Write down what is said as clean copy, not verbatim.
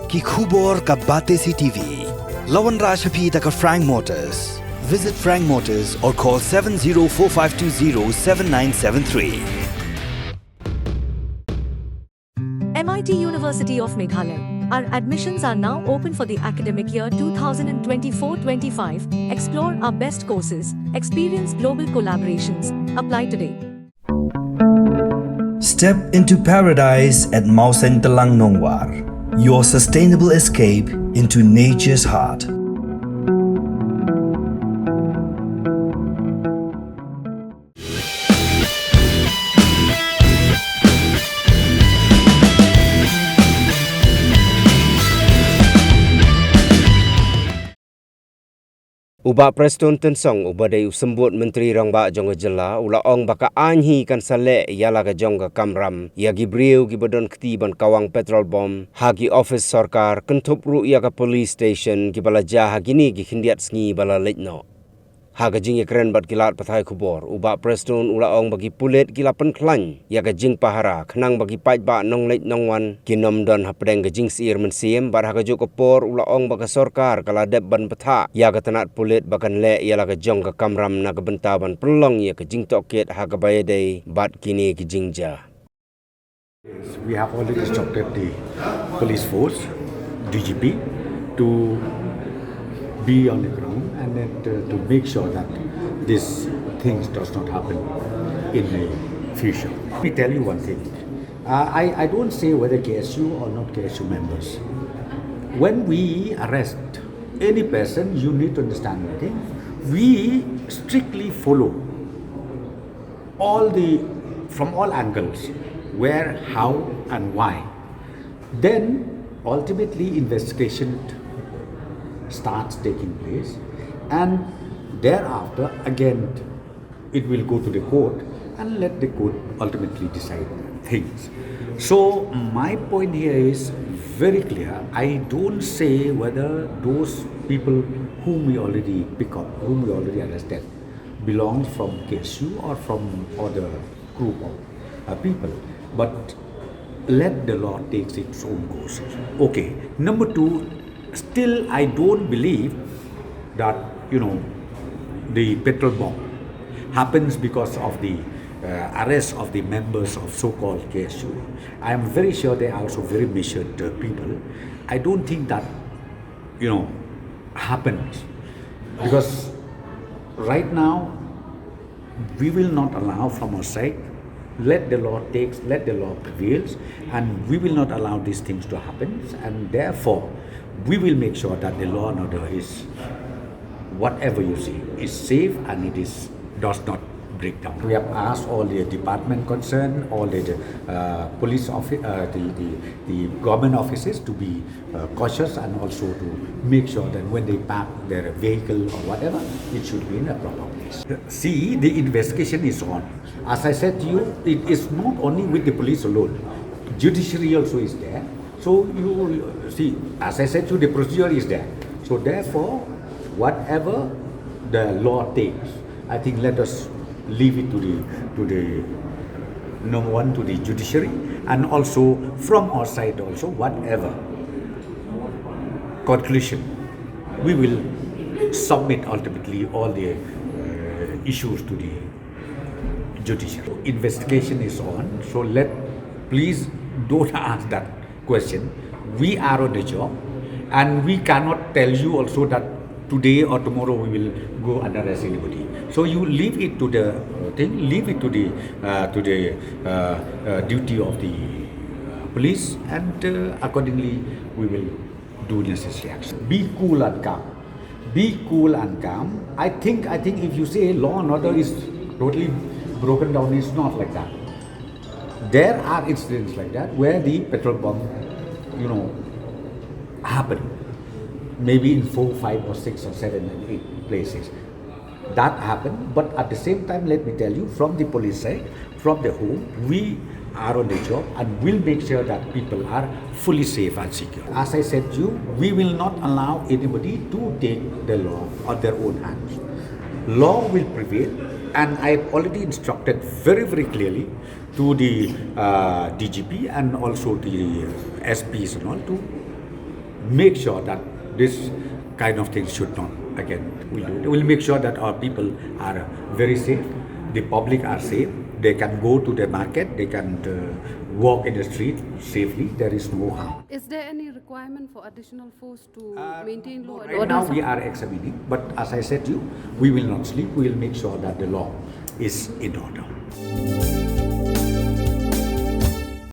ki khubor ka bate si TV. Lawan Rashaphi taka Frank Motors. Visit Frank Motors or call 7045207973. MIT University of Meghalaya. Our admissions are now open for the academic year 2024-25. Explore our best courses, experience global collaborations. Apply today. Step into paradise at Mausen Telang Nongwar, your sustainable escape into nature's heart. Uba Preston Tensong ubadai usembut Menteri Rangba Jongga Jela ula ong baka anhi kan sale yala ka jongga kamram ya gibriu gibadon ketiban kawang petrol bom hagi office sarkar kentup ru ya ka police station gibala jah gini gi khindiat sngi bala letno haga jing keren bat gilat pathai khubor uba Preston ula ong bagi pulet gilapan klan ya ka jing pahara khnang bagi pait ba nong let nongwan kinom don hapdeng ka jing sir mensiem bar haga jok por ula ong baka sarkar kala deb ban patha ya ka tanat pulet bakan le ya la ka jong ka kamram na ka bentaban pelong ya ka jing toket haga bayade bat kini ki jingja. We have already instructed the police force, DGP, to be on the ground and then to make sure that these things does not happen in the future. Let me tell you one thing. I don't say whether KSU or not KSU members. When we arrest any person, you need to understand one thing. We strictly follow from all angles, where, how and why. Then ultimately investigation starts taking place, and thereafter again it will go to the court and let the court ultimately decide things. So my point here is very clear. I don't say whether those people whom we already pick up, whom we already arrested, belongs from KSU or from other group of people, but let the law takes its own course. Okay. Number two, still I don't believe that the petrol bomb happens because of the arrest of the members of so-called KSU. I am very sure they are also very measured people. I don't think that happens, because right now we will not allow from our side. Let the law prevails, and we will not allow these things to happen, and therefore we will make sure that the law and order is, whatever you see, is safe and it does not break down. We have asked all the department concerned, all the police office, the government offices to be cautious, and also to make sure that when they park their vehicle or whatever, it should be in a proper place. See, the investigation is on. As I said to you, it is not only with the police alone. Judiciary also is there. So you see, as I said to you, the procedure is there. So therefore, whatever the law takes, I think let us leave it to the number one, to the judiciary, and also from our side also, whatever conclusion, we will submit ultimately all the issues to the judiciary. Investigation is on, so please don't ask that question. We are on the job, and we cannot tell you also that today or tomorrow we will go and arrest anybody. So you leave it to the leave it to the duty of the police, and accordingly we will do necessary action. Be cool and calm. Be cool and calm. I think if you say law and order is totally broken down, it's not like that. There are incidents like that where the petrol bomb, happen. Maybe in 4, 5 or 6 or 7 and 8 places. That happened, but at the same time, let me tell you, from the police side, from the home, we are on the job and will make sure that people are fully safe and secure. As I said to you, we will not allow anybody to take the law on their own hands. Law will prevail, and I have already instructed very, very clearly to the DGP and also the SPs and all to make sure that this kind of things should not again will do. We'll make sure that our people are very safe, the public are safe, they can go to the market, they can walk in the street safely, there is no harm. Is there any requirement for additional force to maintain law and Right order? now we are examining, but as I said to you, we will not sleep, we will make sure that the law is in order.